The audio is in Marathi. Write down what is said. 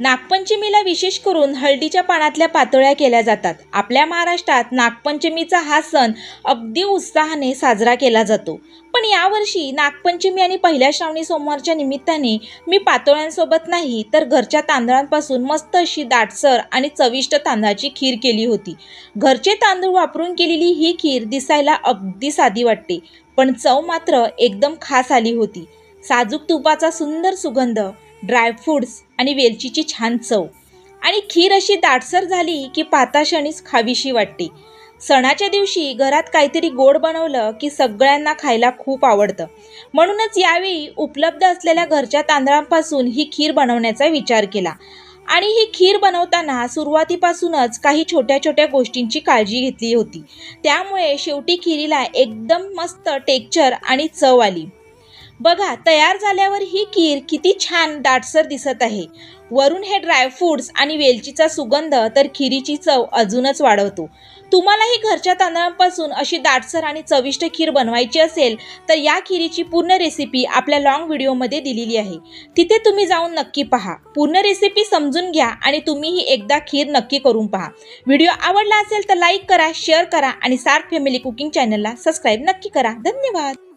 नागपंचमीला विशेष करून हळदीच्या पानातल्या पातोळ्या केल्या जातात। आपल्या महाराष्ट्रात नागपंचमीचा हा सण अगदी उत्साहाने साजरा केला जातो। पण यावर्षी नागपंचमी आणि पहिल्या श्रावणी सोमवारच्या निमित्ताने मी पातोळ्यांसोबत नाही तर घरच्या तांदळांपासून मस्त अशी दाटसर आणि चविष्ट तांदळाची खीर केली होती। घरचे तांदूळ वापरून केलेली ही खीर दिसायला अगदी साधी वाटते, पण चव मात्र एकदम खास आली होती। साजूक तुपाचा सुंदर सुगंध, ड्रायफ्रूट्स आणि वेलचीची छान चव आणि खीर अशी दाटसर झाली की पाताक्षणीच खावीशी वाटते। सणाच्या दिवशी घरात काहीतरी गोड बनवलं की सगळ्यांना खायला खूप आवडतं। म्हणूनच यावेळी उपलब्ध असलेल्या घरच्या तांदळांपासून ही खीर बनवण्याचा विचार केला आणि ही खीर बनवताना सुरुवातीपासूनच काही छोट्या छोट्या गोष्टींची काळजी घेतली होती। त्यामुळे शेवटी खीरीला एकदम मस्त टेक्स्चर आणि चव आली। बघा, तयार झाल्यावर ही खीर किती छान दाटसर दिसत आहे। वरून हे ड्रायफ्रूट्स आणि वेलचीचा सुगंध तर खीरीची चव अजूनच वाढवतो। तुम्हालाही घरच्या तांदळांपासून अशी दाटसर आणि चविष्ट खीर बनवायची असेल तर या खीरीची पूर्ण रेसिपी आपल्या लॉंग व्हिडिओमध्ये दिलेली आहे, तिथे तुम्ही जाऊन नक्की पहा। पूर्ण रेसिपी समजून घ्या आणि तुम्हीही एकदा खीर नक्की करून पहा। व्हिडिओ आवडला असेल तर लाईक करा, शेअर करा आणि सार्थ फॅमिली कुकिंग चॅनलला सबस्क्राईब नक्की करा। धन्यवाद।